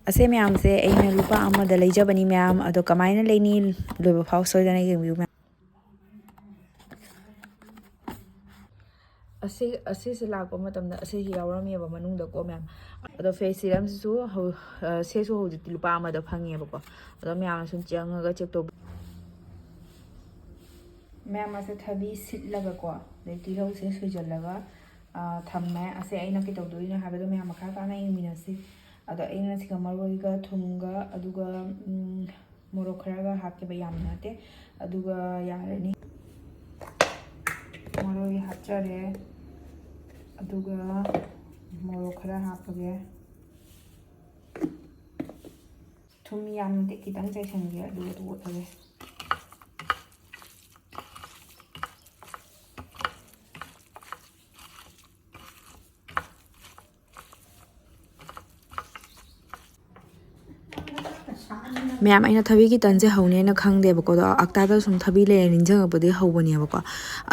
ꯑꯁꯦ ꯃꯌꯥꯝꯁꯦ ꯑꯩꯅ ꯂꯨꯄꯥ ꯑꯃꯗ ꯂꯩꯖꯕꯅꯤ ꯃꯌꯥꯝ ꯑꯗꯣ ꯀꯃꯥꯏꯅ ꯂꯩꯅꯤ ꯂꯣꯏꯕ ꯐꯥꯎ ꯁꯣꯏꯗꯅ ꯌꯦꯡꯕꯤꯌꯨ ꯃꯌꯥꯝ ꯑꯁꯤꯁꯦ ꯂꯥꯛꯄ ꯃꯇꯝꯗ ꯑꯁꯤꯁꯦ ꯌꯥꯎꯔꯝꯃꯦꯕ ꯃꯅꯨꯡꯗꯀꯣ ꯃꯌꯥꯝ ꯑꯗꯣ ꯐꯦꯁ ꯁꯤꯔꯝꯁꯤꯁꯨ ꯁꯦꯁꯨ ꯍꯧꯖꯤꯛꯇꯤ ꯂꯨꯄꯥ ꯑꯃꯗ ꯐꯪꯉꯦꯕꯀꯣ ꯑꯗꯣ ꯃꯌꯥꯝꯅ ꯁꯨꯝ ꯆꯪꯉꯒ ꯆꯦꯛ ꯇꯧꯕ ꯃꯌꯥꯝ ꯑꯁꯦ ꯊꯕꯤ ꯁꯤꯠꯂꯒꯀꯣ ꯑꯗꯩ ꯇꯤꯜꯍꯧꯁꯦ ꯁꯣꯏꯖꯜꯂꯒ ꯊꯝꯃꯦ ꯑꯁꯦ ꯑꯩꯅ ꯀꯩꯗꯧꯗꯣꯏꯅꯣ ꯍꯥꯏꯕꯗꯣ ꯃꯌꯥꯝ ꯃꯈꯥ ꯇꯥꯅ ꯌꯦꯡꯃꯤꯟꯅꯁꯤ ꯑꯗꯣ ꯑꯩꯅ ꯁꯤꯒ ꯃꯔꯣꯏꯒ ꯊꯨꯝꯒ ꯑꯗꯨꯒ ꯃꯣꯔꯣꯛ ꯈꯔꯒ ꯍꯥꯞꯀꯦꯕ ꯌꯥꯝꯅ ꯅꯠꯇꯦ ꯑꯗꯨꯒ ꯌꯥꯔꯅꯤ ꯃꯔꯣꯏ ꯍꯥꯞꯆꯔꯦ ꯑꯗꯨꯒ ꯃꯣꯔꯣꯛ ꯈꯔ ꯍꯥꯞꯄꯒꯦ ꯊꯨꯝ ꯌꯥꯝꯅꯗꯤ ꯈꯤꯇꯪ ꯆꯥꯏꯁꯟꯒꯦ ꯑꯗꯨꯒ ꯑꯣꯠꯂꯒꯦ ꯃꯌꯥꯝ ꯑꯩꯅ ꯊꯕꯤꯒꯤ ꯇꯟꯁꯦ ꯍꯧꯅꯦꯅ ꯈꯪꯗꯦꯕꯀꯣ ꯑꯗꯣ ꯑꯛꯇꯥꯗ ꯁꯨꯝ ꯊꯕꯤ ꯂꯩꯔ ꯅꯤꯡꯁꯤꯡꯉꯛꯄꯗꯒꯤ ꯍꯧꯕꯅꯦꯕꯀꯣ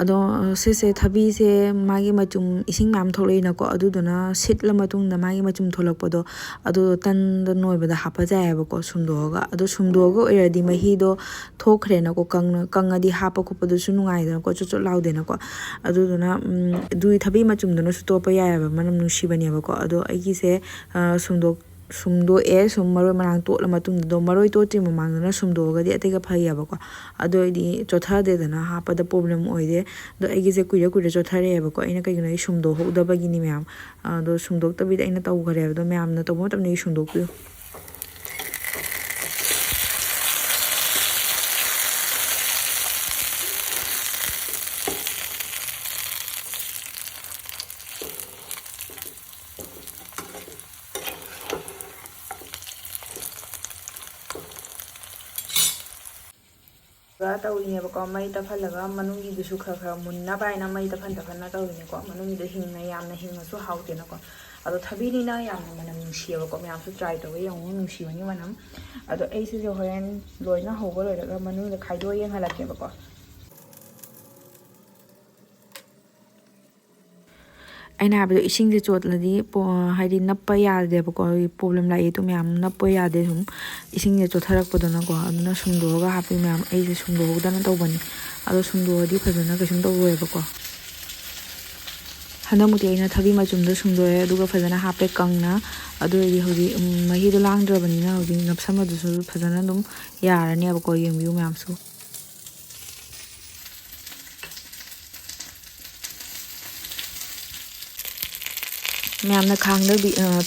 ꯑꯗꯣ ꯁꯤꯁꯦ ꯊꯕꯤꯁꯦ ꯃꯥꯒꯤ ꯃꯆꯨꯝ ꯏꯁꯤꯡ ꯃꯌꯥꯝ ꯊꯣꯛꯂꯛꯏꯅꯀꯣ ꯑꯗꯨꯗꯨꯅ ꯁꯤꯠꯂ ꯃꯇꯨꯡꯗ ꯃꯥꯒꯤ ꯃꯆꯨꯝ ꯊꯣꯛꯂꯛꯄꯗꯣ ꯑꯗꯨ ꯇꯟꯗ ꯅꯣꯏꯕꯗ ꯍꯥꯞꯄꯖꯥꯏꯌꯦꯕꯀꯣ ꯁꯨꯝꯗꯣꯛꯑꯒ ꯑꯗꯣ ꯁꯨꯝꯗꯣꯛꯑꯒ ꯑꯣꯏꯔꯗꯤ ꯃꯍꯤꯗꯣ ꯊꯣꯛꯈ꯭ꯔꯦꯅꯀꯣ ꯀꯪꯉꯗꯤ ꯍꯥꯞꯄ ꯈꯣꯠꯄꯗꯨꯁꯨ ꯅꯨꯡꯉꯥꯏꯗꯅꯀꯣ ꯆꯣꯠ ꯆꯣꯠ ꯂꯥꯎꯗꯦꯅꯀꯣ ꯑꯗꯨꯗꯨꯅ ꯑꯗꯨꯒꯤ ꯊꯕꯤ ꯃꯆꯨꯝꯗꯨꯅꯁꯨ ꯇꯣꯠꯄ ꯌꯥꯏꯑꯕ ꯃꯅꯝ ꯅꯨꯡꯁꯤꯕꯅꯦꯕꯀꯣ ꯑꯗꯣ ꯑꯩꯒꯤꯁꯦ ꯁꯨꯝꯗꯣꯛꯑꯦ ꯁꯨꯝ ꯃꯔꯣꯏ ꯃꯔꯥꯡ ꯇꯣꯠꯂ ꯃꯇꯨꯡꯗ ꯃꯔꯣꯏ ꯇꯣꯠꯇ꯭ꯔꯤ ꯃꯃꯥꯡꯗꯅ ꯁꯨꯝꯗꯣꯛꯑꯒꯗꯤ ꯑꯇꯩꯒ ꯐꯩꯌꯦꯕꯀꯣ ꯑꯗꯨ ꯑꯣꯏꯗꯤ ꯆꯣꯠꯊꯗꯦꯗꯅ ꯍꯥꯞꯄꯗ ꯄ꯭ꯔꯣꯕ꯭ꯂꯦꯝ ꯑꯣꯏꯗꯦ ꯑꯗꯣ ꯑꯩꯒꯤꯁꯦ ꯀꯨꯏꯔ ꯆꯣꯠꯊꯔꯛꯑꯦꯕꯀꯣ ꯑꯩꯅ ꯀꯩꯒꯤꯅꯣ ꯑꯩ ꯁꯨꯝꯗꯣꯛꯍꯧꯗꯕꯒꯤꯅꯤ ꯃꯌꯥꯝ ꯑꯗꯣ ꯁꯨꯝꯗꯣꯛꯇꯕꯤꯗ ꯑꯩꯅ ꯇꯧꯈ꯭ꯔꯦꯕ ꯑꯗꯣ ꯃꯌꯥꯝꯅ ꯇꯧꯕ ꯃꯇꯝꯗ ꯑꯩ ꯁꯨꯝꯗꯣꯛꯄꯤꯌꯨ ꯇꯧꯔꯤꯅꯦꯕꯀꯣ ꯃꯩ ꯇꯞꯍꯜꯂꯒ ꯃꯅꯨꯡꯒꯤꯗꯨꯁꯨ ꯈꯔ ꯃꯨꯟꯅꯕ ꯍꯥꯏꯅ ꯃꯩ ꯇꯞꯍꯟ ꯇꯧꯔꯤꯅꯦꯀꯣ ꯃꯅꯨꯡꯒꯤꯗꯣ ꯌꯥꯝꯅ ꯍꯤꯡꯉꯁꯨ ꯍꯥꯎꯇꯦꯅꯀꯣ ꯑꯗꯣ ꯊꯕꯤꯅꯤꯅ ꯌꯥꯝꯅ ꯃꯅꯝ ꯅꯨꯡꯁꯤꯌꯦꯕꯀꯣ ꯃꯌꯥꯝꯁꯨ ꯇ꯭ꯔꯥꯏ ꯇꯧꯕ ꯌꯦꯡꯉꯨ ꯅꯨꯡꯁꯤꯕꯅꯤ ꯃꯅꯝ ꯑꯗꯣ ꯑꯩꯁꯤꯁꯨ ꯍꯣꯔꯦꯟ ꯂꯣꯏꯅ ꯍꯧꯕ ꯂꯣꯏꯔꯒ ꯃꯅꯨꯡꯗ ꯈꯥꯏꯗꯣꯛꯑ ꯌꯦꯡꯍꯜꯂꯛꯀꯦꯕꯀꯣ ꯑꯩꯅ ꯍꯥꯏꯕꯗꯣ ꯏꯁꯤꯡꯁꯦ ꯆꯣꯠꯂꯗꯤ ꯍꯥꯏꯗꯤ ꯅꯞꯄ ꯌꯥꯗꯦꯕꯀꯣ ꯄ꯭ꯔꯣꯕ꯭ꯂꯦꯝ ꯂꯥꯛꯏ ꯑꯗꯨ ꯃꯌꯥꯝ ꯅꯞꯄ ꯌꯥꯗꯦ ꯁꯨꯝ ꯏꯁꯤꯡꯁꯦ ꯆꯣꯠꯊꯔꯛꯄꯗꯨꯅꯀꯣ ꯑꯗꯨꯅ ꯁꯨꯝꯗꯣꯛꯑꯒ ꯍꯥꯞꯄꯤ ꯃꯌꯥꯝ ꯑꯩꯁꯦ ꯁꯨꯝꯗꯣꯛꯍꯧꯗꯅ ꯇꯧꯕꯅꯤ ꯑꯗꯣ ꯁꯨꯝꯗꯣꯛꯑꯗꯤ ꯐꯖꯅ ꯀꯩꯁꯨꯝ ꯇꯧꯔꯣꯏꯕꯀꯣ ꯍꯟꯗꯛꯃꯨꯛꯇꯤ ꯑꯩꯅ ꯊꯕꯤ ꯃꯆꯨꯝꯗꯣ ꯁꯨꯝꯗꯣꯛꯑꯦ ꯑꯗꯨꯒ ꯐꯖꯅ ꯍꯥꯞꯄꯦ ꯀꯪꯅ ꯑꯗꯨ ꯑꯣꯏꯔꯗꯤ ꯍꯧꯖꯤꯛ ꯃꯍꯤꯗꯣ ꯂꯥꯡꯗ꯭ꯔꯕꯅꯤꯅ ꯍꯧꯖꯤꯛ ꯅꯞꯁꯟꯕꯗꯨꯁꯨ ꯐꯖꯅ ꯑꯗꯨꯝ ꯌꯥꯔꯅꯦꯕꯀꯣ ꯌꯦꯡꯕꯤꯌꯨ ꯃꯌꯥꯝꯁꯨ ꯃꯌꯥꯝꯅ ꯈꯥꯡꯗ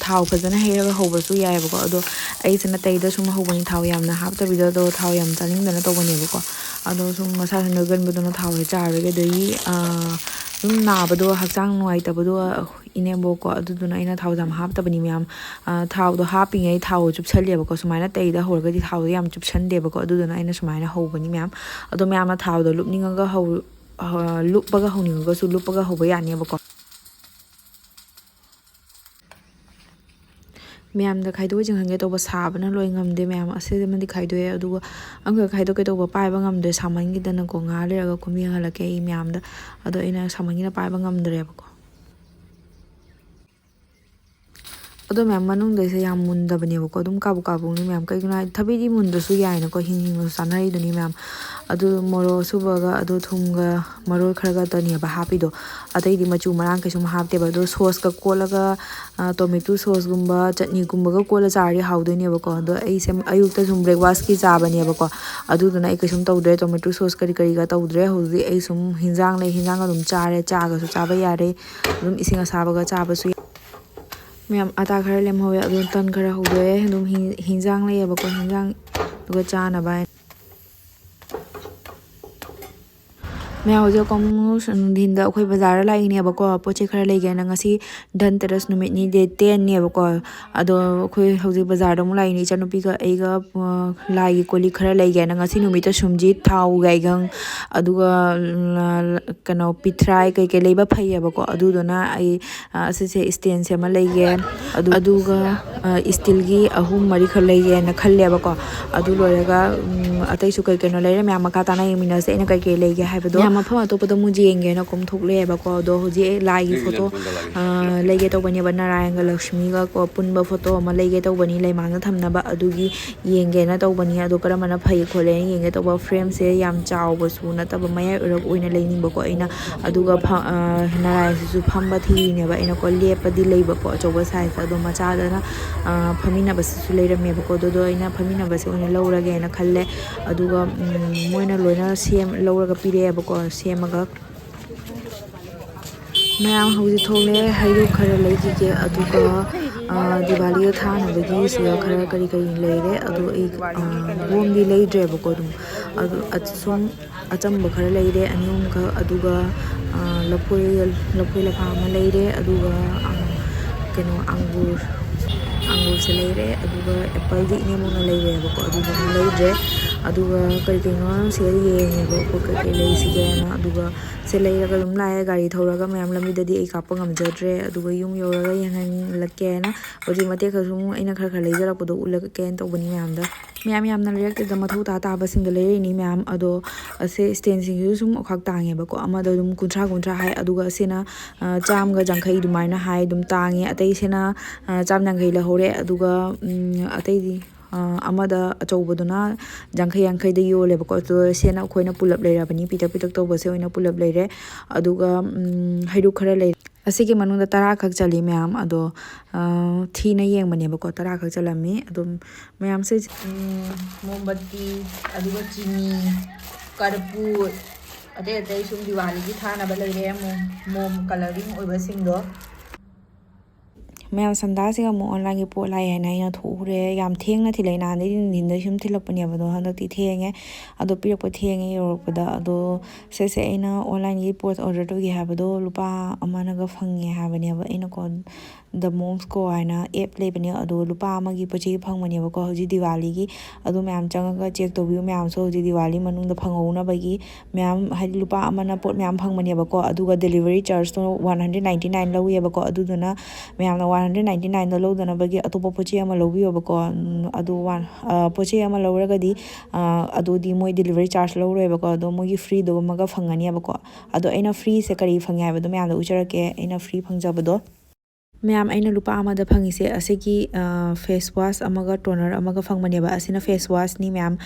ꯊꯥꯎ ꯐꯖꯅ ꯍꯩꯔꯒ ꯍꯧꯕꯁꯨ ꯌꯥꯏꯑꯕꯀꯣ ꯑꯗꯣ ꯑꯩꯁꯤꯅ ꯇꯩꯗ ꯁꯨꯝ ꯍꯧꯕꯅꯤ ꯊꯥꯎ ꯌꯥꯝꯅ ꯍꯥꯞꯇꯕꯤꯗ ꯑꯗꯣ ꯊꯥꯎ ꯌꯥꯝ ꯆꯥꯅꯤꯡꯗꯅ ꯇꯧꯕꯅꯦꯕꯀꯣ ꯑꯗꯣ ꯁꯨꯝ ꯃꯁꯥꯁꯨ ꯅꯣꯏꯒꯟꯕꯗꯨꯅ ꯊꯥꯎꯁꯦ ꯆꯥꯔꯒ ꯑꯗꯒꯤ ꯑꯗꯨꯝ ꯅꯥꯕꯗꯣ ꯍꯛꯆꯥꯡ ꯅꯨꯡꯉꯥꯏꯇꯕꯗꯣ ꯏꯅꯦꯝꯕꯣꯛꯀꯣ ꯑꯗꯨꯗꯨꯅ ꯑꯩꯅ ꯊꯥꯎꯁꯦ ꯌꯥꯝ ꯍꯥꯞꯇꯕꯅꯤ ꯃꯌꯥꯝ ꯊꯥꯎꯗꯣ ꯍꯥꯞꯄꯤꯉꯩ ꯊꯥꯎꯗꯣ ꯆꯨꯞꯁꯜꯂꯦꯕꯀꯣ ꯁꯨꯃꯥꯏꯅ ꯇꯩꯗ ꯍꯧꯔꯒꯗꯤ ꯊꯥꯎꯗꯣ ꯌꯥꯝ ꯆꯨꯞꯁꯟꯗꯦꯕꯀꯣ ꯑꯗꯨꯗꯨꯅ ꯑꯩꯅ ꯁꯨꯃꯥꯏꯅ ꯍꯧꯕꯅꯤ ꯃꯌꯥꯝ ꯑꯗꯣ ꯃꯌꯥꯝꯅ ꯊꯥꯎꯗꯣ ꯂꯨꯞꯅꯤꯡꯉꯒ ꯂꯨꯞꯄꯒ ꯍꯧꯅꯤꯡꯉꯒꯁꯨ ꯂꯨꯞꯄꯒ ꯍꯧꯕ ꯌꯥꯅꯦꯕꯀꯣ ꯃꯌꯥꯝꯗ ꯈꯥꯏꯗꯣꯛ ꯌꯦꯡꯍꯟꯒꯦ ꯇꯧꯕ ꯁꯥꯕꯅ ꯂꯣꯏ ꯉꯝꯗꯦ ꯃꯌꯥꯝ ꯑꯁꯤꯃꯗꯤ ꯈꯥꯏꯗꯣꯛꯑꯦ ꯑꯗꯨꯒ ꯑꯃꯈꯛ ꯈꯥꯏꯗꯣꯛꯀꯦ ꯇꯧꯕ ꯄꯥꯏꯕ ꯉꯝꯗ꯭ꯔꯦ ꯁꯥꯃꯟꯈꯤꯗꯅꯀꯣ ꯉꯥꯏꯍꯥꯛ ꯂꯩꯔꯒ ꯀꯨꯝ ꯌꯦꯡꯍꯜꯂꯛꯀꯦ ꯑꯩ ꯃꯌꯥꯝꯗ ꯑꯗꯣ ꯑꯩꯅ ꯁꯥꯃꯟꯒꯤꯅ ꯄꯥꯏꯕ ꯉꯝꯗ꯭ꯔꯦꯕꯀꯣ ꯑꯗꯣ ꯃꯌꯥꯝ ꯃꯅꯨꯡꯗꯩꯁꯦ ꯌꯥꯝ ꯃꯨꯟꯗꯕꯅꯦꯕꯀꯣ ꯑꯗꯨꯝ ꯀꯥꯕꯨꯛꯅꯤ ꯃꯌꯥꯝ ꯀꯩꯒꯤꯅꯣ ꯍꯥꯏꯗꯤ ꯊꯕꯤꯗꯤ ꯃꯨꯟꯗ꯭ꯔꯁꯨ ꯌꯥꯏꯅꯀꯣ ꯍꯤꯡꯅꯁꯨ ꯆꯥꯅꯔꯤꯗꯨꯅꯤ ꯃꯌꯥꯝ ꯑꯗꯨ ꯃꯣꯔꯣꯛ ꯑꯁꯨꯕꯒ ꯑꯗꯨ ꯊꯨꯝꯒ ꯃꯔꯣꯏ ꯈꯔꯒꯇꯅꯦꯕ ꯍꯥꯞꯄꯤꯗꯣ ꯑꯇꯩꯗꯤ ꯃꯆꯨ ꯃꯔꯥꯡ ꯀꯩꯁꯨꯝ ꯍꯥꯞꯇꯦꯕ ꯑꯗꯣ ꯁꯣꯁꯀ ꯀꯣꯠꯂꯒ ꯇꯣꯃꯦꯇꯣ ꯁꯣꯁꯒꯨꯝꯕ ꯆꯠꯅꯤꯒꯨꯝꯕꯒ ꯀꯣꯠꯂ ꯆꯥꯔꯗꯤ ꯍꯥꯎꯗꯣꯏꯅꯦꯕꯀꯣ ꯑꯗꯣ ꯑꯩꯁꯦ ꯑꯌꯨꯛꯇ ꯁꯨꯝ ꯕ꯭ꯔꯦꯛꯐꯥꯁꯀꯤ ꯆꯥꯕꯅꯦꯕꯀꯣ ꯑꯗꯨꯗꯨꯅ ꯑꯩ ꯀꯩꯁꯨꯝ ꯇꯧꯗ꯭ꯔꯦ ꯇꯣꯃꯦꯇꯣ ꯁꯣꯁ ꯀꯔꯤꯒ ꯇꯧꯗ꯭ꯔꯦ ꯍꯧꯖꯤꯛ ꯑꯩ ꯁꯨꯝ ꯍꯤꯟꯖꯥꯡ ꯑꯗꯨꯝ ꯆꯥꯔꯦ ꯆꯥꯒꯁꯨ ꯆꯥꯕ ꯌꯥꯔꯦ ꯑꯗꯨꯝ ꯏꯁꯤꯡ ꯑꯁꯥꯕꯒ ꯆꯥꯕꯁꯨ ꯃꯌꯥꯝ ꯑꯇꯥ ꯈꯔ ꯂꯦꯝꯍꯧꯋꯦ ꯑꯗꯨ ꯇꯟ ꯈꯔ ꯍꯧꯗꯣꯛꯑꯦ ꯑꯗꯨꯝ ꯍꯤꯟꯖꯥꯡ ꯂꯩꯌꯦꯕꯀꯣ ꯍꯤꯟꯖꯥꯡ ꯑꯗꯨꯒ ꯆꯥꯅꯕ ꯍꯥꯏꯅ ꯃꯌꯥꯝ ꯍꯧꯖꯤꯛ ꯅꯨꯡꯊꯤꯟꯗ ꯑꯩꯈꯣꯏ ꯕꯖꯥꯔꯗ ꯂꯥꯛꯏꯅꯦꯕꯀꯣ ꯄꯣꯠ ꯆꯩ ꯈꯔ ꯂꯩꯒꯦꯅ ꯉꯁꯤ ꯙꯟ ꯇꯦꯔꯁ ꯅꯨꯃꯤꯠꯅꯤ ꯗꯦ 10ꯅꯦꯕꯀꯣ ꯑꯗꯣ ꯑꯩꯈꯣꯏ ꯍꯧꯖꯤꯛ ꯕꯖꯥꯔꯗ ꯑꯃꯨꯛ ꯂꯥꯛꯏꯅꯤ ꯏꯆꯥꯅꯨꯄꯤꯒ ꯑꯩꯒ ꯂꯥꯏꯒꯤ ꯀꯣꯜꯂꯤꯛ ꯈꯔ ꯂꯩꯒꯦꯅ ꯉꯁꯤ ꯅꯨꯃꯤꯠꯇ ꯁꯨꯝꯖꯤꯠ ꯊꯥꯎ ꯌꯥꯏꯉꯪ ꯑꯗꯨꯒ ꯀꯩꯅꯣ ꯄꯤꯊ꯭ꯔꯥꯏ ꯀꯩꯀꯩ ꯂꯩꯕ ꯐꯩꯌꯦꯕꯀோ ꯑꯗꯨꯗꯨꯅ ꯑꯩ ꯑꯁꯤꯁꯦ ꯏꯁꯇꯦꯟꯁꯦ ꯑꯃ ꯂꯩꯒꯦ ꯑꯗꯨꯒ ꯏꯁꯇꯤꯜꯒꯤ 3-4 ꯈꯔ ꯂꯩꯒꯦꯅ ꯈꯜꯂꯦꯕꯀꯣ ꯑꯗꯨ ꯂꯣꯏꯔꯒ ꯑꯇꯩꯁꯨ ꯀꯩꯅꯣ ꯂꯩꯔꯦ ꯃꯌꯥꯝ ꯃꯈꯥ ꯇꯥꯅ ꯌꯦꯡꯃꯤꯟꯅꯁꯦ ꯑꯩꯅ ꯀꯩꯀꯩ ꯂꯩꯒꯦ ꯍꯥꯏꯕꯗꯣ ꯃꯌꯥꯝ ꯃꯐꯝ ꯑꯇꯣꯞꯄꯗ ꯑꯃꯨꯛ ꯌꯦꯡꯒꯦꯅ ꯀꯣꯝꯊꯣꯛꯂꯛꯑꯦꯕꯀꯣ ꯑꯗꯣ ꯍꯧꯖꯤꯛ ꯑꯩ ꯂꯥꯏꯒꯤ ꯐꯣꯇꯣ ꯂꯩꯒꯦ ꯇꯧꯕꯅꯦꯕ ꯅꯥꯔꯥꯌꯟꯒ ꯂꯛꯁꯃꯤꯒ ꯀꯣ ꯄꯨꯟꯕ ꯐꯣꯇꯣ ꯑꯃ ꯂꯩꯒꯦ ꯇꯧꯕꯅꯤ ꯂꯩꯃꯥꯡꯗ ꯊꯝꯅꯕ ꯑꯗꯨꯒꯤ ꯌꯦꯡꯒꯦꯅ ꯇꯧꯕꯅꯤ ꯑꯗꯣ ꯀꯔꯝꯕꯅ ꯐꯩ ꯈꯣꯠꯂꯦꯅ ꯌꯦꯡꯒꯦ ꯇꯧꯕ ꯐ꯭ꯔꯦꯝꯁꯦ ꯌꯥꯝ ꯆꯥꯎꯕꯁꯨ ꯅꯠꯇꯕ ꯃꯌꯥꯏ ꯑꯣꯏꯔꯞ ꯑꯣꯏꯅ ꯂꯩꯅꯤꯡꯕꯀꯣ ꯑꯩꯅ ꯑꯗꯨꯒ ꯅꯥꯔꯥꯌꯟꯁꯤꯁꯨ ꯐꯝꯕ ꯊꯤꯔꯤꯅꯦꯕ ꯑꯩꯅꯀꯣ ꯂꯦꯞꯄꯗꯤ ꯂꯩꯕꯀꯣ ꯑꯆꯧꯕ ꯁꯥꯏꯖꯇ ꯑꯗꯣ ꯃꯆꯥꯗꯅ ꯐꯝꯃꯤꯟꯅꯕꯁꯤꯁꯨ ꯂꯩꯔꯝꯃꯦꯕꯀꯣ ꯑꯗꯨꯗꯣ ꯑꯩꯅ ꯐꯝꯃꯤꯟꯅꯕꯁꯦ ꯑꯣꯏꯅ ꯂꯧꯔꯒꯦꯅ ꯈꯜꯂꯦ ꯑꯗꯨꯒ ꯃꯣꯏꯅ ꯂꯣꯏꯅ ꯂꯧꯔꯒ ꯄꯤꯔꯛꯑꯦꯕꯀꯣ ꯁꯦꯝꯃꯒ ꯃꯌꯥꯝ ꯍꯧꯖꯤꯛ ꯊꯣꯛꯂꯛꯑꯦ ꯍꯩꯔꯨꯛ ꯈꯔ ꯂꯩꯈꯤꯒꯦ ꯑꯗꯨꯒ ꯗꯤꯋꯥꯂꯤꯗ ꯊꯥꯅꯕꯒꯤ ꯁꯤꯗ ꯈꯔ ꯀꯔꯤ ꯀꯔꯤ ꯂꯩꯔꯦ ꯑꯗꯣ ꯑꯩ ꯕꯣꯝꯗꯤ ꯂꯩꯗ꯭ꯔꯦꯕꯀꯣ ꯑꯗꯨꯝ ꯑꯗꯨ ꯁꯨꯝ ꯑꯆꯝꯕ ꯈꯔ ꯂꯩꯔꯦ ꯑꯅꯤ ꯑꯍꯨꯝꯈꯛ ꯑꯗꯨꯒ ꯂꯐꯣꯏ ꯂꯐꯥ ꯑꯃ ꯂꯩꯔꯦ ꯑꯗꯨꯒ ꯀꯩꯅꯣ ꯑꯪꯒꯨꯔꯁꯦ ꯂꯩꯔꯦ ꯑꯗꯨꯒ ꯑꯦꯄꯜꯗꯤ ꯏꯅꯦꯝꯕꯣꯛꯅ ꯂꯩꯔꯦꯕꯀꯣ ꯑꯗꯨꯗꯨꯃ ꯂꯩꯗ꯭ꯔꯦ ꯑꯗꯨꯒ ꯀꯩ ꯀꯩꯅꯣ ꯁꯤꯗ ꯌꯦꯡꯉꯦꯕꯀꯣ ꯀꯩꯀꯩ ꯂꯩꯁꯤꯒꯦꯅ ꯑꯗꯨꯒ ꯁꯦ ꯂꯩꯔꯒ ꯑꯗꯨꯝ ꯂꯥꯛꯑꯦ ꯒꯥꯔꯤ ꯊꯧꯔꯒ ꯃꯌꯥꯝ ꯂꯝꯕꯤꯗꯗꯤ ꯑꯩ ꯀꯥꯞꯄ ꯉꯝꯖꯗ꯭ꯔꯦ ꯑꯗꯨꯒ ꯌꯨꯝ ꯌꯧꯔꯒ ꯌꯦꯡꯍꯜꯂꯛꯀꯦꯅ ꯍꯧꯖꯤꯛ ꯃꯇꯦꯛ ꯈꯔꯁꯨ ꯑꯩꯅ ꯈꯔ ꯂꯩꯖꯔꯛꯄꯗꯣ ꯎꯠꯂꯛꯀꯦꯅ ꯇꯧꯕꯅꯤ ꯃꯌꯥꯝꯗ ꯌꯥꯝꯅ ꯂꯩꯔꯛꯇꯦꯗ ꯃꯊꯧ ꯇꯥꯕꯁꯤꯡꯗ ꯂꯩꯔꯛꯏꯅꯤ ꯃꯌꯥꯝ ꯑꯗꯣ ꯑꯁꯦ ꯁ꯭ꯇꯦꯟꯁꯤꯡꯁꯤꯁꯨ ꯁꯨꯝ ꯑꯣꯈꯥꯛ ꯇꯥꯡꯉꯦꯕꯀꯣ ꯑꯃꯗ ꯑꯗꯨꯝ 100 ꯍꯥꯏ ꯑꯗꯨꯒ ꯑꯁꯤꯅ 150 ꯑꯗꯨꯃꯥꯏꯅ ꯍꯥꯏ ꯑꯗꯨꯝ ꯇꯥꯡꯉꯦ ꯑꯇꯩꯁꯤꯅ 150 ꯂꯧꯍꯧꯔꯦ ꯑꯗꯨꯒ ꯑꯇꯩꯗꯤ ꯑꯃꯗ ꯑꯆꯧꯕꯗꯨꯅ 50 ꯌꯣꯜꯂꯦꯕꯀꯣ ꯑꯗꯣ ꯁꯦꯅ ꯑꯩꯈꯣꯏꯅ ꯄꯨꯂꯞ ꯂꯩꯔꯕꯅꯤ ꯄꯤꯇꯛ ꯇꯧꯕꯁꯦ ꯑꯣꯏꯅ ꯄꯨꯂꯞ ꯂꯩꯔꯦ ꯑꯗꯨꯒ ꯍꯩꯔꯨꯛ ꯈꯔ ꯂꯩꯔꯦ ꯑꯁꯤꯒꯤ ꯃꯅꯨꯡꯗ 10 ꯈꯛ ꯆꯜꯂꯤ ꯃꯌꯥꯝ ꯑꯗꯣ ꯊꯤꯅ ꯌꯦꯡꯕꯅꯦꯕꯀꯣ 10 ꯈꯛ ꯆꯜꯂꯝꯃꯤ ꯑꯗꯨꯝ ꯃꯌꯥꯝꯁꯦ ꯃꯣꯝꯕꯇꯤ ꯑꯗꯨꯒ ꯆꯤꯅꯤ ꯀꯔꯄꯨꯔ ꯑꯇꯩ ꯁꯨꯝ ꯗꯤꯋꯥꯂꯤꯒꯤ ꯊꯥꯅꯕ ꯂꯩꯔꯦ ꯃꯣꯝ ꯀꯂꯔꯤꯡ ꯑꯣꯏꯕꯁꯤꯡꯗꯣ ꯃꯌꯥꯝ ꯁꯟꯗꯥꯁꯤꯒ ꯑꯃꯨꯛ ꯑꯣꯟꯂꯥꯏꯟꯒꯤ ꯄꯣꯠ ꯂꯥꯛꯑꯦ ꯍꯥꯏꯅ ꯑꯩꯅ ꯊꯣꯛꯎꯔꯦ ꯌꯥꯝ ꯊꯦꯡꯅ ꯊꯤꯜꯂꯛꯑꯦ ꯅꯍꯥꯟꯗꯩ ꯅꯨꯡꯊꯤꯟꯗꯩ ꯁꯨꯝ ꯊꯤꯜꯂꯛꯄꯅꯦꯕ ꯑꯗꯣ ꯍꯟꯗꯛꯇꯤ ꯊꯦꯡꯉꯦ ꯑꯗꯣ ꯄꯤꯔꯛꯄ ꯊꯦꯡꯉꯦ ꯌꯧꯔꯛꯄꯗ ꯑꯗꯣ ꯁꯤꯁꯦ ꯑꯩꯅ ꯑꯣꯟꯂꯥꯏꯟꯒꯤ ꯄꯣꯠ ꯑꯣꯔꯗꯔ ꯇꯧꯒꯦ ꯍꯥꯏꯕꯗꯣ ꯂꯨꯄꯥ ꯑꯃꯅꯒ ꯐꯪꯉꯦ ꯍꯥꯏꯕꯅꯦꯕ ꯑꯩꯅꯀꯣ ꯗ ꯃꯣꯝꯁꯀꯣ ꯍꯥꯏꯅ ꯑꯦꯞ ꯂꯩꯕꯅꯦ ꯑꯗꯣ ꯂꯨꯄꯥ ꯑꯃꯒꯤ ꯄꯣꯠ ꯆꯩ ꯐꯪꯕꯅꯦꯕꯀꯣ ꯍꯧꯖꯤꯛ ꯗꯤꯋꯥꯂꯤꯒꯤ ꯑꯗꯣ ꯃꯌꯥꯝ ꯆꯪꯉꯒ ꯆꯦꯛ ꯇꯧꯕꯤꯌꯨ ꯃꯌꯥꯝꯁꯨ ꯍꯧꯖꯤꯛ ꯗꯤꯋꯥꯂꯤ ꯃꯅꯨꯡꯗ ꯐꯪꯍꯧꯅꯕꯒꯤ ꯃꯌꯥꯝ ꯍꯥꯏꯗꯤ ꯂꯨꯄꯥ ꯑꯃꯅ ꯄꯣꯠ ꯃꯌꯥꯝ ꯐꯪꯕꯅꯦꯕꯀோ ꯑꯗꯨꯒ ꯗꯦꯂꯤꯚꯔꯤ ꯆꯥꯔꯖꯇꯣ 199 ꯂꯧꯋꯦꯕꯀꯣ ꯑꯗꯨꯗꯨꯅ ꯃꯌꯥꯝꯅ 199ꯗꯣ ꯂꯧꯗꯅꯕꯒꯤ ꯑꯇꯣꯞꯄ ꯄꯣꯠ ꯆꯩ ꯑꯃ ꯂꯧꯕꯤꯌꯣꯕꯀꯣ ꯑꯗꯨ ꯄꯣꯠ ꯆꯩ ꯑꯃ ꯂꯧꯔꯒꯗꯤ ꯑꯗꯨꯗꯤ ꯃꯣꯏ ꯗꯦꯂꯤꯚꯔꯤ ꯆꯥꯔꯖ ꯂꯧꯔꯣꯏꯕꯀꯣ ꯑꯗꯣ ꯃꯣꯏꯒꯤ ꯐ꯭ꯔꯤꯗꯣ ꯑꯃꯒ ꯐꯪꯒꯅꯦꯕꯀꯣ ꯑꯗꯣ ꯑꯩꯅ ꯐ꯭ꯔꯤꯁꯦ ꯀꯔꯤ ꯐꯪꯉꯦ ꯍꯥꯏꯕꯗꯣ ꯃꯌꯥꯝꯗ ꯎꯠꯆꯔꯛꯀꯦ ꯑꯩꯅ ꯐ꯭ꯔꯤ ꯐꯪꯖꯕꯗꯣ ꯃꯌꯥꯝ ꯑꯩꯅ ꯂꯨꯄꯥ ꯑꯃꯗ ꯐꯪꯉꯤꯁꯦ ꯑꯁꯤꯒꯤ ꯐꯦꯁ ꯋꯥꯁ ꯑꯃꯒ ꯇꯣꯅꯔ ꯑꯃꯒ ꯐꯪꯕꯅꯦꯕ ꯑꯁꯤꯅ ꯐꯦꯁ ꯋꯥꯁꯅꯤ ꯃꯌꯥꯝ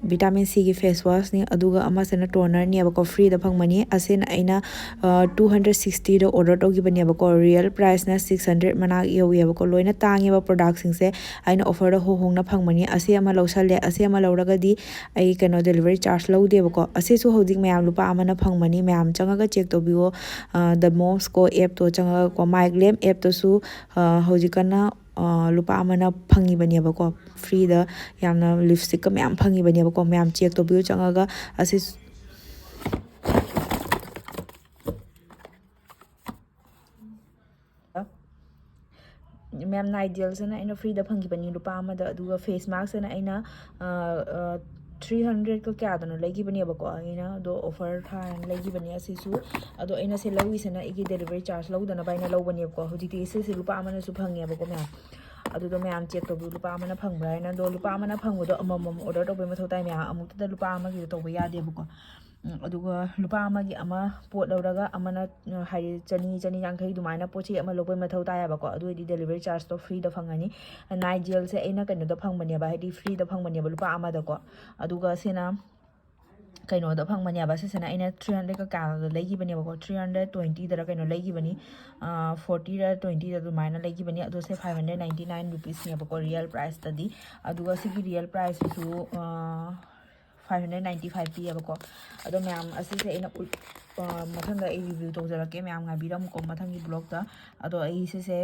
ꯚꯤꯇꯥꯃꯤꯟ Cꯒꯤ ꯐꯦꯁ ꯋꯥꯁꯅꯤ ꯑꯗꯨꯒ ꯑꯃꯁꯤꯅ ꯇꯣꯅꯔꯅꯦꯕꯀꯣ ꯐ꯭ꯔꯤꯗ ꯐꯪꯕꯅꯤ ꯑꯁꯤꯅ ꯑꯩꯅ 260ꯗ ꯑꯣꯔꯗꯔ ꯇꯧꯈꯤꯕꯅꯦꯕꯀꯣ ꯔꯤꯌꯦꯜ ꯄ꯭ꯔꯥꯏꯁꯅ 600 ꯃꯅꯥꯛ ꯌꯧꯋꯦꯕꯀꯣ ꯂꯣꯏꯅ ꯇꯥꯡꯉꯦꯕ ꯄ꯭ꯔꯣꯗꯛꯁꯤꯡꯁꯦ ꯑꯩꯅ ꯑꯣꯐꯔꯗ ꯍꯣꯡꯅ ꯐꯪꯕꯅꯤ ꯑꯁꯤ ꯑꯃ ꯂꯧꯁꯜꯂꯦ ꯑꯁꯤ ꯑꯃ ꯂꯧꯔꯒꯗꯤ ꯑꯩ ꯀꯩꯅꯣ ꯗꯦꯂꯤꯚꯔꯤ ꯆꯥꯔꯖ ꯂꯧꯗꯦꯕꯀꯣ ꯑꯁꯤꯁꯨ ꯍꯧꯖꯤꯛ ꯃꯌꯥꯝ ꯂꯨꯄꯥ ꯑꯃꯅ ꯐꯪꯕꯅꯤ ꯃꯌꯥꯝ ꯆꯪꯉꯒ ꯆꯦꯛ ꯇꯧꯕꯤꯌꯣ ꯗ ꯃꯣꯝꯁꯀꯣ ꯑꯦꯞꯇꯣ ꯆꯪꯉꯒꯀꯣ ꯃꯥꯏꯒ꯭ꯂꯦꯝ ꯑꯦꯞꯇꯁꯨ ꯍꯧꯖꯤꯛꯀꯥꯟꯅ ꯂꯨꯄꯥ ꯑꯃꯅ ꯐꯪꯉꯤꯕꯅꯦꯕꯀோ ꯐ꯭ꯔꯤꯗ ꯌꯥꯝꯅ ꯂꯤꯞꯁꯇꯤꯛꯀ ꯃꯌꯥꯝ ꯐꯪꯉꯤꯕꯅꯦꯕꯀꯣ ꯃꯌꯥꯝ ꯆꯦꯛ ꯇꯧꯕꯤꯌꯨ ꯆꯪꯉꯒ ꯑꯁꯤ ꯃꯌꯥꯝ ꯅꯥꯏꯖꯦꯜꯁꯤꯅ ꯑꯩꯅ ꯐ꯭ꯔꯤꯗ ꯐꯪꯈꯤꯕꯅꯤ ꯂꯨꯄా ꯑꯃꯗ ꯑꯗꯨꯒ ꯐꯦꯁ ꯃꯥस्कꯁꯤꯅ ꯑꯩꯅ 300ꯀ ꯀꯌꯥꯗꯅꯣ ꯂꯩꯈꯤꯕꯅꯦꯕꯀꯣ ꯑꯩꯅ ꯑꯗꯣ ꯑꯣꯐꯔ ꯊꯥꯔꯅ ꯂꯩꯈꯤꯕꯅꯦ ꯑꯁꯤꯁꯨ ꯑꯗꯣ ꯑꯩꯅ ꯁꯤ ꯂꯧꯔꯤꯁꯤꯅ ꯑꯩꯒꯤ ꯗꯦꯂꯤꯚꯔꯤ ꯆꯥꯔꯖ ꯂꯧꯗꯅꯕ ꯑꯩꯅ ꯂꯧꯕꯅꯦꯕꯀꯣ ꯍꯧꯖꯤꯛꯇꯤ ꯁꯤꯁꯦ ꯂꯨꯄꯥ ꯑꯃꯅꯁꯨ ꯐꯪꯉꯦꯕꯀꯣ ꯃꯌꯥꯝ ꯑꯗꯨꯗꯣ ꯃꯌꯥꯝ ꯆꯦꯛ ꯇꯧꯕꯤꯌꯨ ꯂꯨꯄꯥ ꯑꯃꯅ ꯐꯪꯕ꯭ꯔꯥ ꯍꯥꯏꯅ ꯑꯗꯣ ꯂꯨꯄꯥ ꯑꯃꯅ ꯐꯪꯕꯗꯣ ꯑꯃꯃꯝ ꯑꯣꯔꯗꯔ ꯇꯧꯕꯩ ꯃꯊꯧ ꯇꯥꯏ ꯃꯌꯥꯝ ꯑꯃꯨꯛꯇꯗ ꯂꯨꯄꯥ ꯑꯃꯒꯤꯗо ꯇꯧꯕ ꯌꯥꯗꯦꯕꯀꯣ ꯑꯗꯨꯒ ꯂꯨꯄꯥ ꯑꯃꯒꯤ ꯑꯃ ꯄꯣꯠ ꯂꯧꯔꯒ ꯑꯃꯅ ꯍꯥꯏꯗꯤ 150 ꯑꯗꯨꯃꯥꯏꯅ ꯄꯣꯠ ꯆꯩ ꯑꯃ ꯂꯧꯕꯩ ꯃꯊꯧ ꯇꯥꯏꯌꯦꯕꯀꯣ ꯑꯗꯨ ꯑꯣꯏꯗꯤ ꯗꯦꯂꯤꯚꯔꯤ ꯆꯥꯔꯖꯇꯣ ꯐ꯭ꯔꯤꯗ ꯐꯪꯉꯅꯤ ꯅꯥꯏꯖꯦꯜꯁꯦ ꯑꯩꯅ ꯀꯩꯅꯣꯗ ꯐꯪꯕꯅꯦꯕ ꯍꯥꯏꯗꯤ ꯐ꯭ꯔꯤꯗ ꯐꯪꯕꯅꯦꯕ ꯂꯨꯄా ꯑꯃꯗꯀꯣ ꯑꯗꯨꯒ ꯁꯤꯅ ꯀꯩꯅꯣꯗ ꯐꯪꯕꯅꯦꯕ ꯁꯤꯁꯤꯅ ꯑꯩꯅ 300ꯀ ꯀꯌꯥꯗ ꯂꯩꯈꯤꯕꯅꯦꯕꯀꯣ 320ꯗꯔ ꯀꯩꯅꯣ ꯂꯩꯈꯤꯕꯅꯤ 40ꯔ 20ꯗ ꯑꯗꯨꯃꯥꯏꯅ ꯂꯩꯈꯤꯕꯅꯤ ꯑꯗꯣ ꯁꯦ 599 ꯔꯨꯄꯤꯁꯅꯦꯕꯀꯣ ꯔꯤꯌꯦꯜ ꯄ꯭ꯔꯥꯏꯁꯇꯗꯤ ꯑꯗꯨꯒ ꯁꯤꯒꯤ ꯔꯤꯌꯦꯜ ꯄ꯭ꯔꯥꯏꯁꯁꯤꯁꯨ 595 ꯄꯤꯌꯦꯕꯀꯣ ꯑꯗꯣ ꯃꯌꯥꯝ ꯑꯁꯤꯁꯦ ꯑꯩꯅ ꯃꯊꯪꯗ ꯑꯩ ꯔꯤꯚ꯭ꯌꯨ ꯇꯧꯖꯔꯛꯀꯦ ꯃꯌꯥꯝ ꯉꯥꯏꯕꯤꯔꯝꯃꯨꯀꯣ ꯃꯊꯪꯒꯤ ꯕ꯭ꯂꯣꯛꯇ ꯑꯗꯣ ꯑꯩ ꯁꯤꯁꯦ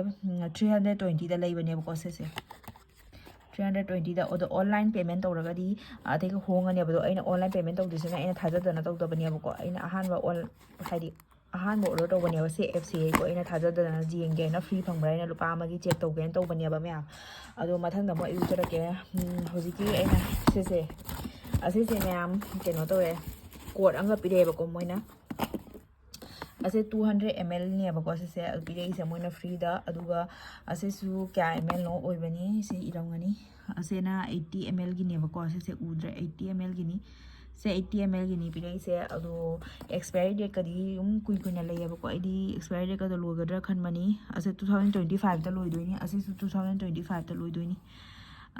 320ꯗ ꯂꯩꯕꯅꯦꯕꯀꯣ ꯁꯤꯁꯦ 320ꯗ ꯑꯗꯣ ꯑꯣꯟꯂꯥꯏꯟ ꯄꯦꯃꯦꯟ ꯇꯧꯔꯒꯗꯤ ꯑꯇꯩꯒ ꯍꯣꯡꯉꯅꯦꯕ ꯑꯗꯣ ꯑꯩꯅ ꯑꯣꯟꯂꯥꯏꯟ ꯄꯦꯃꯦꯟ ꯇꯧꯗꯣꯏꯁꯤꯅ ꯑꯩꯅ ꯊꯥꯖꯗꯅ ꯇꯧꯗꯕꯅꯦꯕꯀꯣ ꯑꯩꯅ ꯑꯍꯥꯟꯕ ꯑꯣꯔꯗर ꯇꯧꯕꯅꯦꯕ ꯁꯤ ꯑꯦꯞꯁꯦ ꯑꯩꯅ ꯊꯥꯖꯗꯅ ꯌꯦꯡꯒꯦꯅ ꯐ꯭ꯔꯤ ꯐꯪꯕ꯭ꯔꯥ ꯑꯩꯅ ꯂꯨꯄꯥ ꯑꯃꯒꯤ ꯆꯦꯛ ꯇꯧꯒꯦꯅ ꯇꯧꯕꯅꯦꯕ ꯃꯌꯥꯝ ꯑꯗꯣ ꯃꯊꯪꯗ ꯑꯃꯨꯛ ꯑꯩ ꯎꯠꯆꯔꯛꯀꯦ ꯍꯧꯖꯤꯛꯀꯤ ꯑꯩꯅ ꯁꯤꯁꯦ ꯑꯁꯤꯁꯦ ꯃꯌꯥꯝ ꯀꯩꯅꯣ ꯇꯧꯔꯦ ꯀꯣꯠ ꯑꯃꯒ ꯄꯤꯔꯛꯑꯦꯕꯀꯣ ꯃꯣꯏꯅ ꯑꯁꯤ 200 mlꯅꯦꯕꯀꯣ ꯁꯤꯁꯦ ꯄꯤꯔꯛꯏꯁꯦ ꯃꯣꯏꯅ ꯐ꯭ꯔꯤꯗ ꯑꯗꯨꯒ ꯑꯁꯤꯁꯨ ꯀꯌꯥ mlꯅꯣ ꯑꯣꯏꯕꯅꯤ ꯁꯤ ꯏꯔꯝꯒꯅꯤ ꯑꯁꯤꯅ 80 mlꯒꯤꯅꯦꯕꯀꯣ ꯁꯤꯁꯦ ꯎꯗ꯭ꯔꯦ 80 mlꯒꯤꯅꯤ से 80 ml ꯒꯤꯅꯤ ꯄꯤꯔꯛꯏꯁꯦ ꯑꯗꯣ ꯑꯦꯛꯁꯄꯥꯏꯔꯤ ꯗꯦꯠꯀꯗꯤ ꯀꯨꯏꯅ ꯂꯩꯌꯦꯕꯀꯣ ꯑꯩꯗꯤ ꯑꯦꯛꯁꯄꯥꯏꯔꯤ ꯗꯦꯠꯀꯗꯣ ꯂꯣꯏꯒꯗ꯭ꯔꯥ ꯈꯟꯕꯅꯤ ꯑꯁꯦ 2025ꯗ ꯂꯣꯏꯗꯣꯏꯅꯤ ꯑꯁꯤꯁꯨ 2025ꯗ ꯂꯣꯏꯗꯣꯏꯅꯤ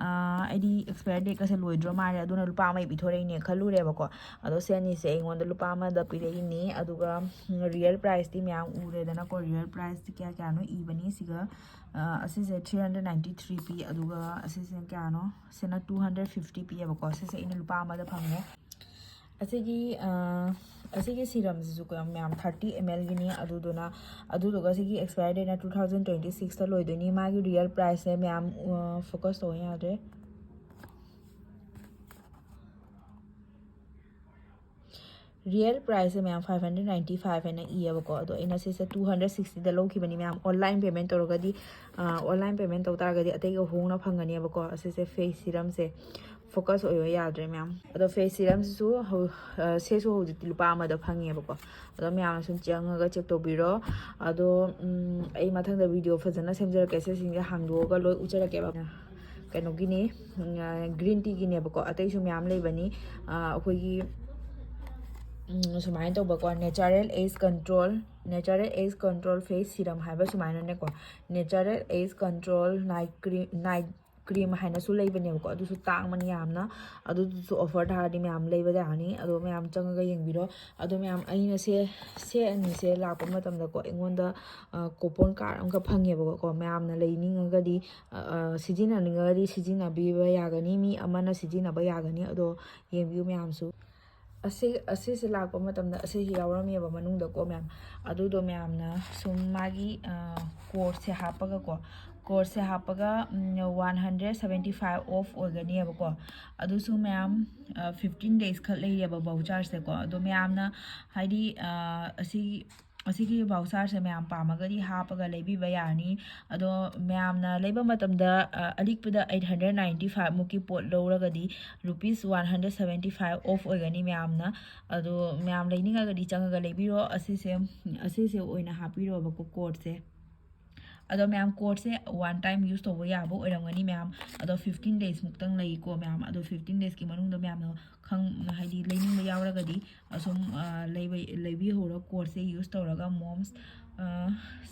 ꯑꯩꯗꯤ ꯑꯦꯛꯁꯄꯥꯏꯔꯤ ꯗꯦꯠꯀꯁꯦ ꯂꯣꯏꯗ꯭ꯔꯣ ꯃꯥꯜꯂꯦ ꯑꯗꯨꯅ ꯂꯨꯄꯥ ꯑꯃ ꯄꯤꯊꯣꯔꯛꯏꯅꯦ ꯈꯜꯂꯨꯔꯦꯕꯀꯣ ꯑꯗꯣ ꯁꯤ ꯑꯅꯤꯁꯦ ꯑꯩꯉꯣꯟꯗ ꯂꯨꯄꯥ ꯑꯃꯗ ꯄꯤꯔꯛꯏꯅꯤ ꯑꯗꯨꯒ ꯔꯤꯌꯦꯜ ꯄ꯭ꯔꯥꯏꯁꯇꯤ ꯃꯌꯥꯝ ꯎꯔꯦꯗꯅꯀꯣ ꯔꯤꯌꯦꯜ ꯄ꯭ꯔꯥꯏꯁꯇꯤ ꯀꯌꯥꯅꯣ ꯏꯕꯅꯤ ꯁꯤꯒ ꯑꯁꯤꯁꯦ 393 ꯄꯤ ꯑꯗꯨꯒ ꯑꯁꯤꯁꯦ ꯀꯌꯥꯅꯣ ꯁꯤꯅ 250 ꯄꯤꯌꯦꯕꯀꯣ ꯁꯤꯁꯦ ꯑꯩꯅ ꯂꯨꯄꯥ ꯑꯃꯗ ꯐꯪꯉꯦ ꯑꯁꯤꯒꯤ ꯁꯤꯔꯝꯁꯤꯁꯨ ꯃꯌꯥꯝ 30 ml ꯒꯤꯅꯤ ꯑꯗꯨꯗꯨꯒ ꯁꯤꯒꯤ ꯑꯦꯛꯁꯄꯥꯏꯔꯤ ꯗꯦꯠꯅ 2026ꯗ ꯂꯣꯏꯗꯣꯏꯅꯤ ꯃꯥꯒꯤ ꯔꯤꯌꯦꯜ ꯄ꯭ꯔꯥꯏꯁꯁꯦ ꯃꯌꯥꯝ ꯐꯣꯀꯁ ꯇꯧꯕ ꯌꯥꯗ꯭ꯔꯦ ꯔꯤꯌꯦꯜ ꯄ꯭ꯔꯥꯏꯁꯁꯦ ꯃꯌꯥꯝ 595 ꯍꯥꯏꯅ ꯏꯌꯦꯕꯀꯣ ꯑꯗꯣ ꯑꯩꯅ ꯁꯤꯁꯦ 260ꯗ ꯂꯧꯈꯤꯕꯅꯤ ꯃꯌꯥꯝ ꯑꯣꯟꯂꯥꯏꯟ ꯄꯦꯃꯦꯟ ꯇꯧꯔꯒꯗꯤ ꯑꯣꯟꯂꯥꯏꯟ ꯄꯦꯃꯦꯟ ꯇꯧ ꯇꯥꯔꯒꯗꯤ ꯑꯇꯩꯒ ꯍꯣꯡꯅ ꯐꯪꯒꯅꯦꯕꯀꯣ ꯑꯁꯤꯁꯦ ꯐꯦꯁ ꯁꯤꯔꯝꯁꯦ ꯐꯣꯀꯁ ꯑꯣꯏꯕ ꯌꯥꯗ꯭ꯔꯦ ꯃꯌꯥꯝ ꯑꯗꯣ ꯐꯦꯁ ꯁꯤꯔꯝꯁꯤꯁꯨ ꯁꯦꯁꯨ ꯍꯧꯖꯤꯛꯇꯤ ꯂꯨꯄꯥ ꯑꯃꯗ ꯐꯪꯉꯦꯕꯀꯣ ꯑꯗꯣ ꯃꯌꯥꯝꯅ ꯁꯨꯝ ꯆꯪꯉꯒ ꯆꯦꯛ ꯇꯧꯕꯤꯔꯣ ꯑꯗꯣ ꯑꯩ ꯃꯊꯪꯗ ꯚꯤꯗꯤꯑꯣ ꯐꯖꯅ ꯁꯦꯝꯖꯔꯛꯀꯦ ꯁꯤꯁꯤꯡꯁꯦ ꯍꯥꯡꯗꯣꯛꯑꯒ ꯂꯣꯏ ꯎꯠꯆꯔꯛꯀꯦꯕ ꯀꯩꯅꯣꯒꯤꯅꯤ ꯒ꯭ꯔꯤꯟ ꯇꯤꯒꯤꯅꯦꯕꯀꯣ ꯑꯇꯩꯁꯨ ꯃꯌꯥꯝ ꯂꯩꯕꯅꯤ ꯑꯩꯈꯣꯏꯒꯤ ꯁꯨꯃꯥꯏꯅ ꯇꯧꯕꯀꯣ natural age control face serum ꯍꯥꯏꯕ ꯁꯨꯃꯥꯏꯅꯅꯦꯀꯣ natural age control night cream ꯍꯥꯏꯅꯁꯨ ꯂꯩꯕꯅꯦꯕꯀꯣ ꯑꯗꯨꯁꯨ ꯇꯥꯡꯕꯅꯤ ꯌꯥꯝꯅ ꯑꯗꯨꯁꯨ ꯑꯣꯐꯔ ꯊꯥꯔꯗꯤ ꯃꯌꯥꯝ ꯂꯩꯕ ꯌꯥꯅꯤ ꯑꯗꯣ ꯃꯌꯥꯝ ꯆꯪꯉꯒ ꯌꯦꯡꯕꯤꯔꯣ ꯑꯗꯣ ꯃꯌꯥꯝ ꯑꯩꯅ ꯁꯦ ꯑꯅꯤꯁꯦ ꯂꯥꯛꯄ ꯃꯇꯝꯗꯀꯣ ꯑꯩꯉꯣꯟꯗ ꯀꯣꯄꯟ ꯀꯥꯔꯠ ꯑꯃꯈꯛ ꯐꯪꯉꯦꯕꯀꯣ ꯃꯌꯥꯝꯅ ꯂꯩꯅꯤꯡꯉꯒꯗꯤ ꯁꯤꯖꯤꯟꯅꯅꯤꯡꯉꯒꯗꯤ ꯁꯤꯖꯤꯟꯅꯕꯤꯕ ꯌꯥꯒꯅꯤ ꯃꯤ ꯑꯃꯅ ꯁꯤꯖꯤꯟꯅꯕ ꯌꯥꯒꯅꯤ ꯑꯗꯣ ꯌꯦꯡꯕꯤꯌꯨ ꯃꯌꯥꯝꯁꯨ ꯑꯁꯤꯁꯦ ꯂꯥꯛꯄ ꯃꯇꯝꯗ ꯑꯁꯤꯁꯦ ꯌꯥꯎꯔꯝꯃꯦꯕ ꯃꯅꯨꯡꯗꯀꯣ ꯃꯌꯥꯝ ꯑꯗꯨꯗꯣ ꯃꯌꯥꯝꯅ ꯁꯨꯝ ꯃꯥꯒꯤ ꯀꯣꯔꯁꯁꯦ ꯍꯥꯞꯄꯒ 175 ꯑꯣꯐ ꯑꯣꯏꯒꯅꯤꯕꯀꯣ ꯑꯗꯨꯁꯨ ꯃꯌꯥꯝ 15 days ꯈꯛ ꯂꯩꯌꯦꯕ ꯚꯥꯎꯆꯥꯔꯁꯦꯀꯣ ꯑꯗꯣ ꯃꯌꯥꯝꯅ ꯍꯥꯏꯗꯤ ꯑꯁꯤꯒꯤ ꯚꯥꯎꯆꯥꯔꯁꯦ ꯃꯌꯥꯝ ꯄꯥꯝꯃꯒꯗꯤ ꯍꯥꯞꯄꯒ ꯂꯩꯕꯤꯕ ꯌꯥꯔꯅꯤ ꯑꯗꯣ ꯃꯌꯥꯝꯅ ꯂꯩꯕ ꯃꯇꯝꯗ ꯑꯂꯤꯛꯄꯗ 895 ꯃꯨꯛꯀꯤ ꯄꯣꯠ ꯂꯧꯔꯒꯗꯤ ꯔꯨꯄꯤꯁ 175 ꯑꯣꯐ ꯑꯣꯏꯒꯅꯤ ꯃꯌꯥꯝꯅ ꯑꯗꯣ ꯃꯌꯥꯝ ꯂꯩꯅꯤꯡꯉꯒꯗꯤ ꯆꯪꯉꯒ ꯂꯩꯕꯤꯔꯣ ꯑꯁꯤꯁꯦ ꯑꯣꯏꯅ ꯍꯥꯞꯄꯤꯔꯣꯕꯀꯣ ꯀꯣꯗꯁꯦ ꯑꯗꯣ ꯃꯌꯥꯝ ꯀꯣꯗꯁꯦ ꯋꯥꯟ ꯇꯥꯏꯝ ꯌꯨꯁ ꯇꯧꯕ ꯌꯥꯕ ꯑꯣꯏꯔꯝꯒꯅꯤ ꯃꯌꯥꯝ ꯑꯗꯣ 15 days ꯃꯨꯛꯇꯪ ꯂꯩꯀꯣ ꯃꯌꯥꯝ ꯑꯗꯣ 15 daysꯀꯤ ꯃꯅꯨꯡꯗ ꯃꯌꯥꯝꯅ ꯍꯥꯏꯗꯤ ꯂꯩꯅꯤꯡꯕ ꯌꯥꯎꯔꯒꯗꯤ ꯑꯁꯨꯝ ꯂꯩꯕꯤꯍꯧꯔꯣ ꯀꯣꯗꯁꯦ ꯌꯨꯁ ꯇꯧꯔꯒ ꯃꯣꯝꯁ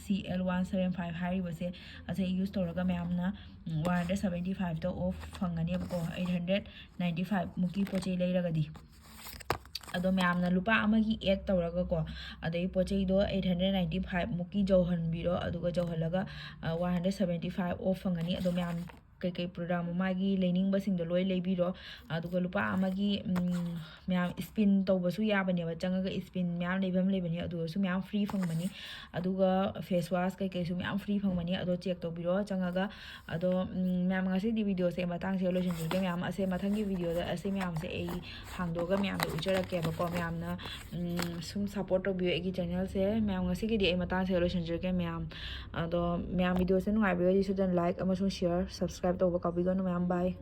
CL175 ꯍꯥꯏꯔꯤꯕꯁꯦ ꯑꯁꯦ ꯌꯨꯁ ꯇꯧꯔꯒ ꯃꯌꯥꯝꯅ 175ꯗ ꯑꯣꯐ ꯐꯪꯒꯅꯦꯕꯀꯣ 895 ꯃꯨꯛꯀꯤ ꯄꯣꯠ ꯆꯩ ꯂꯩꯔꯒꯗꯤ ꯑꯗꯣ ꯃꯌꯥꯝꯅ ꯂꯨꯄꯥ ꯑꯃꯒꯤ ꯑꯦꯗ ꯇꯧꯔꯒꯀꯣ ꯑꯗꯩ ꯄꯣꯠ ꯆꯩꯗꯣ 895 ꯃꯨꯛꯀꯤ ꯌꯧꯍꯟꯕꯤꯔꯣ ꯑꯗꯨꯒ ꯌꯧꯍꯜꯂꯒ 175 ꯑꯣꯐ ꯐꯪꯒꯅꯤ ꯑꯗꯣ ꯃꯌꯥꯝ ꯀꯩꯀꯩ ꯄ꯭ꯔꯣꯗꯛ ꯃꯥꯒꯤ ꯂꯩꯅꯤꯡꯕꯁꯤꯡꯗꯣ ꯂꯣꯏ ꯂꯩꯕꯤꯔꯣ ꯑꯗꯨꯒ ꯂꯨꯄꯥ ꯑꯃꯒꯤ ꯃꯌꯥꯝ ꯁ꯭ꯄꯤꯟ ꯇꯧꯕꯁꯨ ꯌꯥꯕꯅꯦꯕ ꯆꯪꯉꯒ ꯁ꯭ꯄꯤꯟ ꯃꯌꯥꯝ ꯂꯩꯐꯝ ꯂꯩꯕꯅꯤ ꯑꯗꯨꯒꯁꯨ ꯃꯌꯥम ꯐ꯭ꯔꯤ ꯐꯪꯕꯅꯤ ꯑꯗꯨꯒ ꯐꯦꯁ ꯋꯥꯁ ꯀꯩꯀꯩꯁꯨ ꯃꯌꯥꯝ ꯐ꯭री ꯐꯪꯕꯅꯤ ꯑꯗꯣ ꯆꯦꯛ ꯇꯧꯕꯤꯔꯣ ꯆꯪꯉꯒ ꯑꯗꯣ ꯃꯌꯥꯝ ꯉꯁꯤꯗꯤ ꯚꯤꯗꯤꯑꯣꯁꯦ ꯃꯇꯥꯡꯁꯦ ꯂꯣꯏꯁꯤꯟꯖꯔꯒꯦ ꯃꯌꯥꯝ ꯑꯁꯦ ꯃꯊꯪꯒꯤ ꯚꯤꯗꯤꯑꯣꯗ ꯑꯁꯤ ꯃꯌꯥꯝꯁꯦ ꯑꯩ ꯍꯥꯡꯗꯣꯛꯑꯒ ꯃꯌꯥꯝꯗ ꯎꯠꯆꯔꯛꯀꯦꯕꯀꯣ ꯃꯌꯥꯝꯅ ꯁꯨꯝ ꯁꯞꯄꯣꯔꯠ ꯇꯧꯕꯤꯌꯨ ꯑꯩꯒꯤ ꯆꯦꯅꯦꯜꯁꯦ ꯃꯌꯥꯝ ꯉꯁꯤꯒꯤꯗꯤ ꯑꯩ ꯃꯇꯥꯡꯁꯦ ꯂꯣꯏꯁꯤꯟꯖꯔꯒꯦ ꯃꯌꯥꯝ ꯑꯗꯣ ꯃꯌꯥꯝ ꯚꯤꯗꯤꯑꯣꯁꯦ ꯅꯨꯡꯉꯥꯏꯕꯤꯔꯗꯤ ꯁꯣꯏꯗꯅ ꯂꯥꯏꯛ ꯑꯃꯁꯨꯡ ꯁꯤꯌꯔ ꯁꯕꯁꯀ꯭राꯏꯕ ꯇꯧꯕ ꯀꯥꯎꯕꯤꯒꯅꯨ ꯃꯌꯥꯝ ꯕꯥꯏ